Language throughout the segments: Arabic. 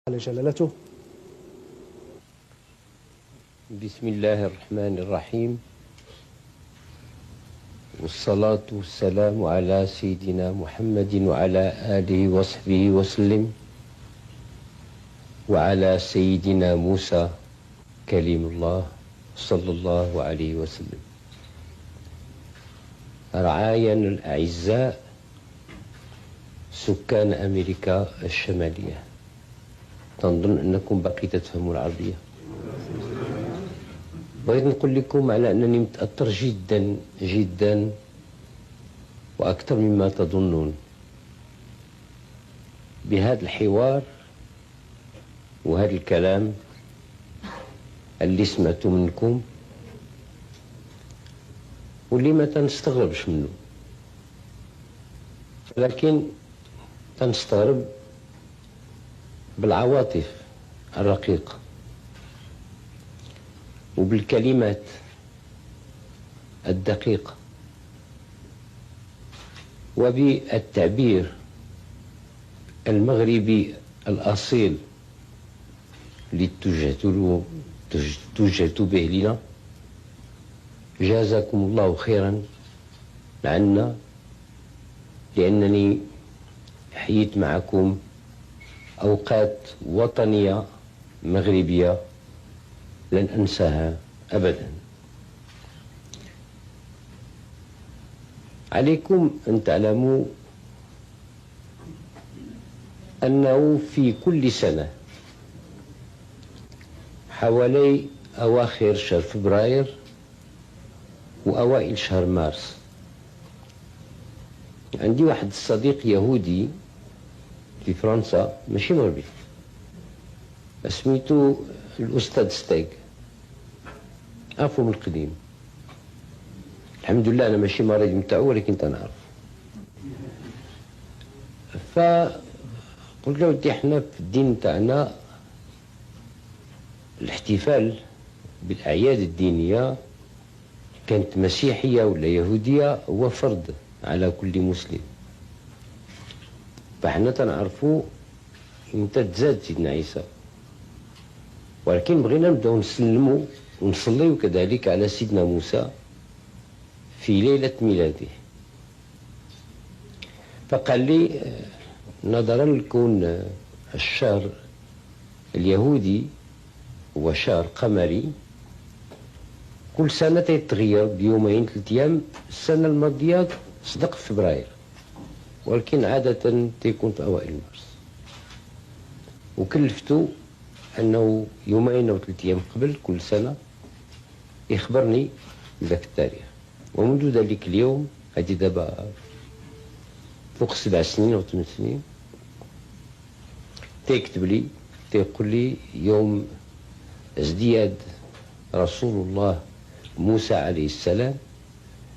على جلالته. بسم الله الرحمن الرحيم، والصلاة والسلام على سيدنا محمد وعلى آله وصحبه وسلم، وعلى سيدنا موسى كليم الله صلى الله عليه وسلم. رعايانا الأعزاء سكان أمريكا الشمالية، تنظن أنكم باقي تفهموا العربية. بغيت نقول لكم على أنني متأثر جدا جدا وأكثر مما تظنون بهذا الحوار وهذا الكلام اللي سمعته منكم، واللي ما تنستغربش منه، لكن تنستغرب بالعواطف الرقيقة وبالكلمات الدقيقة وبالتعبير المغربي الأصيل اللي توجهت به لنا. جزاكم الله خيرا عنا، لأنني حييت معكم أوقات وطنية مغربية لن أنساها أبدا. عليكم أن تعلموا أنه في كل سنة حوالي أواخر شهر فبراير وأوائل شهر مارس عندي واحد الصديق يهودي في فرنسا، ماشي مغربي، سميتو الأستاذ ستيغ، عارفو من القديم. الحمد لله أنا ماشي مريض متاعو، ولكن تنعرف. فقلت له ودي احنا في الدين تاعنا الاحتفال بالأعياد الدينية كانت مسيحية ولا يهودية هو فرض على كل مسلم، فاحنا تنعرفو امتى تزاد سيدنا عيسى، ولكن بغينا نبداو نسلموا ونصليو كذلك على سيدنا موسى في ليلة ميلاده. فقال لي نظرا لكون الشهر اليهودي هو شهر قمري، كل سنة يتغير بيومين 3 أيام. السنة الماضية صدق في فبراير، ولكن عادة تيكون في أوائل مارس، وكلفتو أنه يومين أو 3 أيام قبل كل سنة يخبرني بذاك التاريخ. ومنذ ذلك اليوم، هذه دابا فوق 7 سنين أو 8 سنين، تيكتب لي تيقول لي يوم ازدياد رسول الله موسى عليه السلام،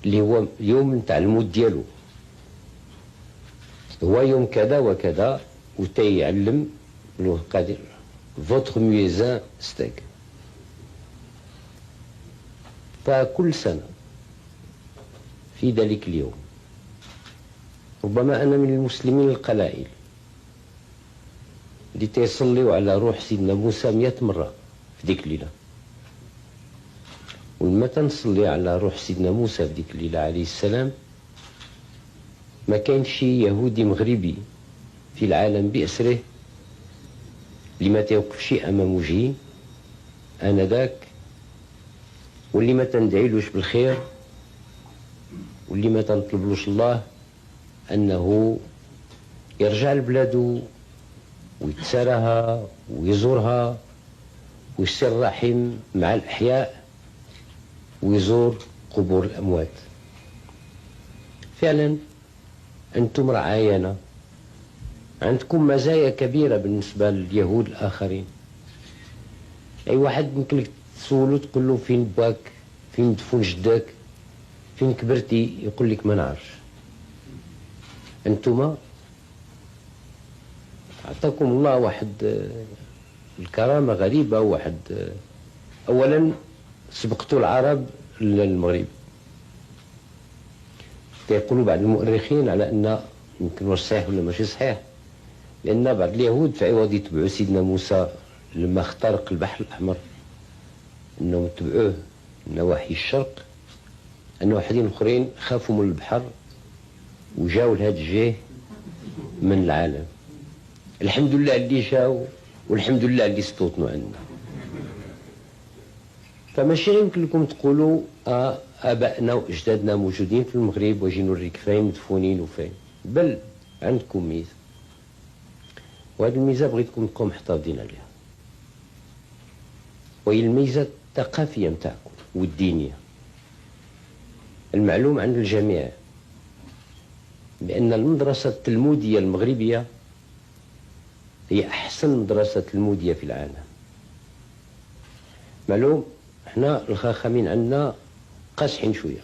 اللي هو يوم نتاع الموت ديالو، هو يوم كذا وكذا، وتيعلم قادر votre muezzin ستيغ. فكل سنة في ذلك اليوم، ربما أنا من المسلمين القلائل اللي تيصليوا على روح سيدنا موسى 100 مرة في ديك الليلة. ولما تنصلي على روح سيدنا موسى في ديك الليلة عليه السلام، ما كاين شي يهودي مغربي في العالم بأسره اللي ما تيوقفش أمام وجهي آنذاك، واللي ما تندعيلوش بالخير، واللي ما تنطلبلوش الله أنه يرجع لبلادو ويتسارها ويزورها ويسر رحم مع الأحياء ويزور قبور الأموات. فعلا أنتم رعايانا، عندكم مزايا كبيرة بالنسبة لليهود الآخرين. أي واحد يمكن تسولو تقول له فين باك، فين دفن جداك، فين كبرتي، يقول لك ما نعرفش. أنتما أعطاكم الله واحد الكرامة غريبة. واحد أولا سبقتوا العرب للمغرب. يقولوا بعض المؤرخين على أن يمكن واش صحيح ولا ماشي صحيح، لأن بعض اليهود في عوض يتبعوا سيدنا موسى لما اخترق البحر الأحمر أنهم تبعوه نواحي الشرق، أن واحدين أخرين خافوا من البحر وجاوا لهذا الجهة من العالم. الحمد لله اللي جاوا والحمد لله اللي استوطنوا عندنا. فماشي يمكن لكم تقولوا آبائنا وأجدادنا موجودين في المغرب واجي نوريك فين مدفونين وفين، بل عندكم ميزة، وهذه الميزة بغيتكم تكونوا محتفظين عليها، وهي الميزة الثقافية متاعكم والدينية. المعلوم عند الجميع بأن المدرسة التلمودية المغربية هي أحسن مدرسة تلمودية في العالم. معلوم احنا الخاخامين عندنا قاسحين شوية،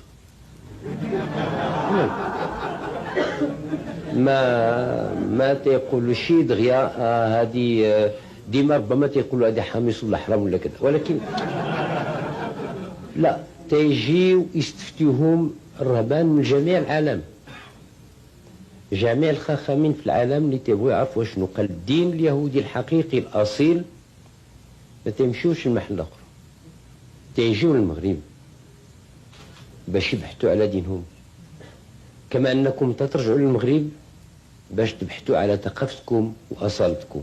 ما تيقولوا شي دغيا هذه ديما ربما تيقولوا هذه حامس ولا حرام ولا كذا، ولكن لا، تيجيو يستفتيوهم الرهبان من جميع العالم، جميع الخاخامين في العالم اللي تيبغوا يعرفوا شنو قال الدين اليهودي الحقيقي الأصيل، ما تيمشيوش لمحل آخر، تيجيو للمغرب باش يبحثوا على دينهم، كما أنكم تترجعوا للمغرب باش تبحثوا على ثقافتكم وأصالتكم.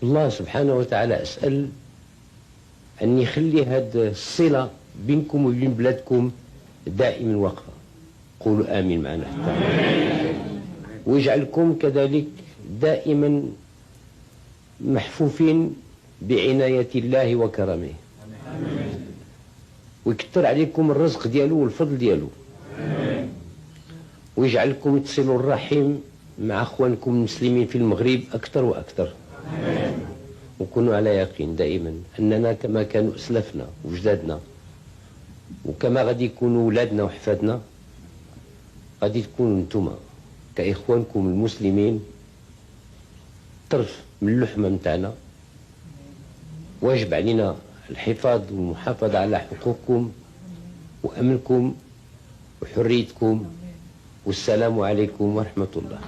الله سبحانه وتعالى أسأل أن يخلي هذه الصلة بينكم وبين بلادكم دائما واقفة. قولوا آمين معنا حتى ويجعلكم كذلك دائما محفوفين بعناية الله وكرمه، ويكثر عليكم الرزق ديالو والفضل ديالو، ويجعلكم تصلوا الرحم مع أخوانكم المسلمين في المغرب أكثر وأكثر. وكونوا على يقين دائما أننا كما كانوا أسلافنا وجدادنا، وكما غادي يكونوا ولادنا وحفادنا، غادي تكونوا انتم كإخوانكم المسلمين طرف من اللحمة متاعنا. واجب علينا الحفاظ والمحافظة على حقوقكم وأمنكم وحريتكم. والسلام عليكم ورحمة الله.